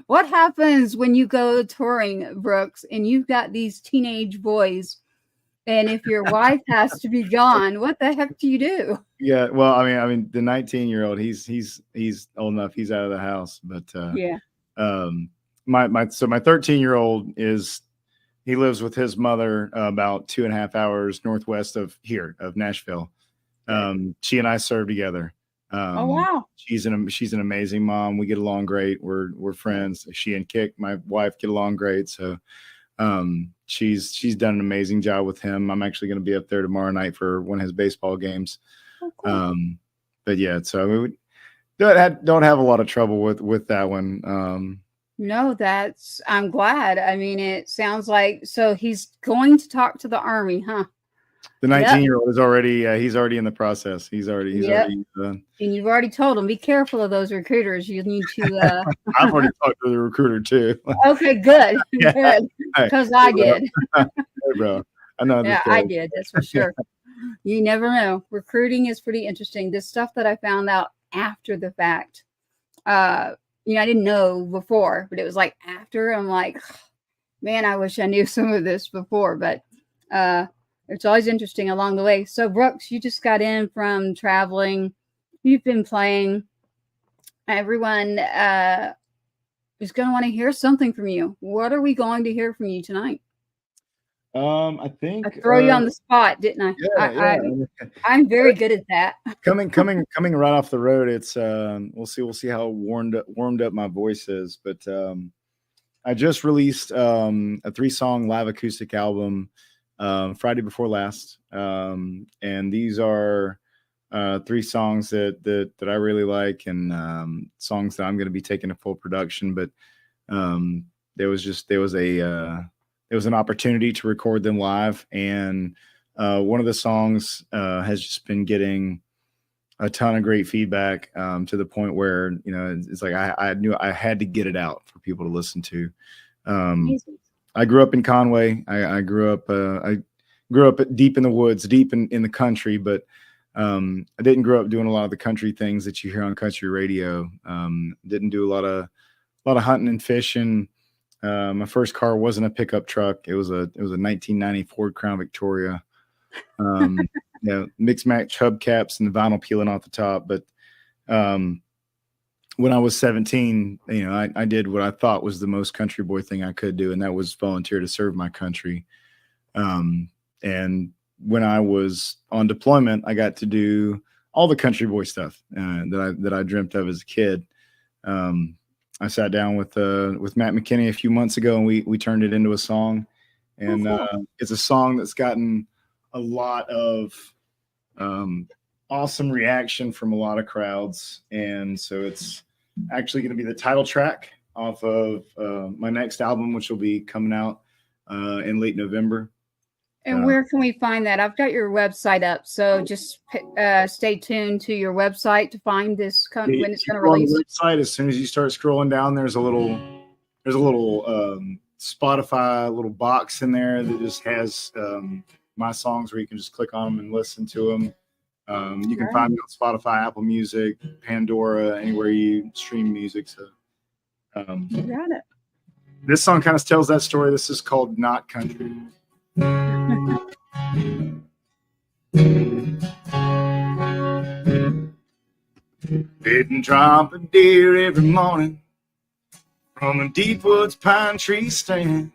A: What happens when you go touring, Brooks, and you've got these teenage boys, and if your wife has to be gone, what the heck do you do?
B: Yeah, well, I mean, the 19-year-old, he's old enough, he's out of the house, but
A: Yeah.
B: my 13-year-old he lives with his mother about 2.5 hours northwest of Nashville. She and I serve together.
A: Oh wow.
B: She's an amazing mom. We get along great. We're friends. She and Kick, my wife, get along great. So she's done an amazing job with him. I'm actually going to be up there tomorrow night for one of his baseball games.
A: Oh, cool.
B: But yeah, so we don't have a lot of trouble with that one.
A: No, I'm glad. I mean, it sounds like, so he's going to talk to the Army, huh?
B: The 19-year-old is already he's already in the process. He's already
A: and you've already told him, be careful of those recruiters. You need to
B: I've already talked to the recruiter too.
A: Okay, good.
B: Yeah.
A: Good. Because I did.
B: Hey, bro. I know.
A: Yeah, I did. That's for sure. You never know. Recruiting is pretty interesting. This stuff that I found out after the fact, I didn't know before, but it was like after. I'm like, man, I wish I knew some of this before. But it's always interesting along the way. So, Brooks, you just got in from traveling. You've been playing. Everyone is going to want to hear something from you. What are we going to hear from you tonight?
B: I think
A: I throw you on the spot, didn't I?
B: Yeah,
A: I'm very good at that.
B: coming right off the road. It's we'll see how warmed up my voice is. But I just released a 3-song live acoustic album Friday before last, and these are 3 songs that I really like, and songs that I'm going to be taking to full production. But there was an opportunity to record them live, and one of the songs has just been getting a ton of great feedback, to the point where it's like I knew I had to get it out for people to listen to. I grew up in Conway. I grew up deep in the woods, deep in the country, but I didn't grow up doing a lot of the country things that you hear on country radio. Didn't do a lot of hunting and fishing. My first car wasn't a pickup truck. It was a 1990 Ford Crown Victoria. Mixed match hubcaps and the vinyl peeling off the top. But when I was 17, I did what I thought was the most country boy thing I could do, and that was volunteer to serve my country. And when I was on deployment, I got to do all the country boy stuff that I dreamt of as a kid. I sat down with Matt McKinney a few months ago, and we turned it into a song. And it's a song that's gotten a lot of awesome reaction from a lot of crowds. And so it's actually going to be the title track off of my next album, which will be coming out in late November.
A: And where can we find that? I've got your website up, so just stay tuned to your website to find this when it's going to release.
B: On the website, as soon as you start scrolling down, there's a little Spotify little box in there that just has my songs where you can just click on them and listen to them. You can find me on Spotify, Apple Music, Pandora, anywhere you stream music. So
A: you got it.
B: This song kind of tells that story. This is called Not Country. Didn't drop a deer every morning from a deep woods pine tree stand.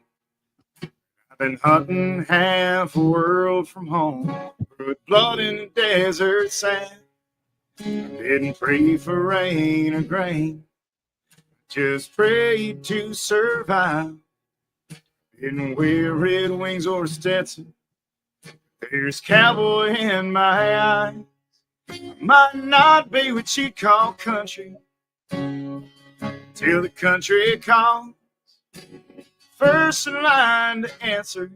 B: I've been hunting half a world from home, put blood in the desert sand. I didn't pray for rain or grain, just prayed to survive. Didn't wear Red Wings or Stetson. There's cowboy in my eyes. I might not be what you'd call country till the country calls. First in line to answer,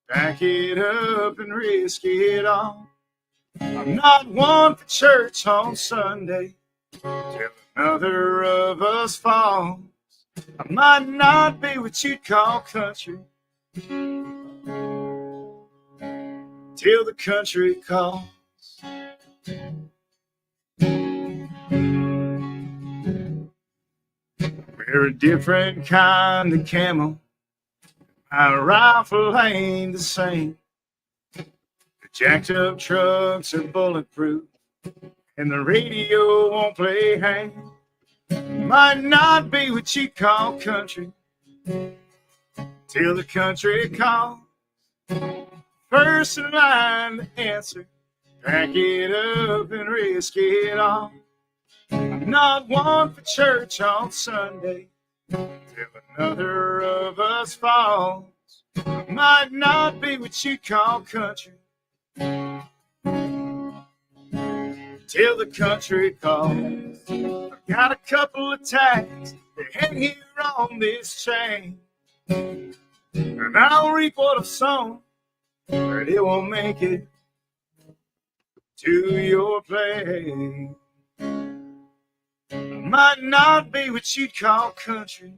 B: back it up and risk it all. I'm not one for church on Sunday till another of us falls. I might not be what you'd call country till the country calls. We're a different kind of camel. My rifle ain't the same. The jacked up trucks are bulletproof, and the radio won't play hang. Might not be what you call country till the country calls. First in line to answer, pack it up and risk it all. I'm not one for church on Sunday till another of us falls. Might not be what you call country till the country calls. I've got a couple of tags that hang here on this chain, and I'll reap what I've sown, but it won't make it to your place. Might not be what you'd call country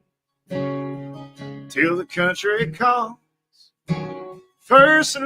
B: till the country calls. First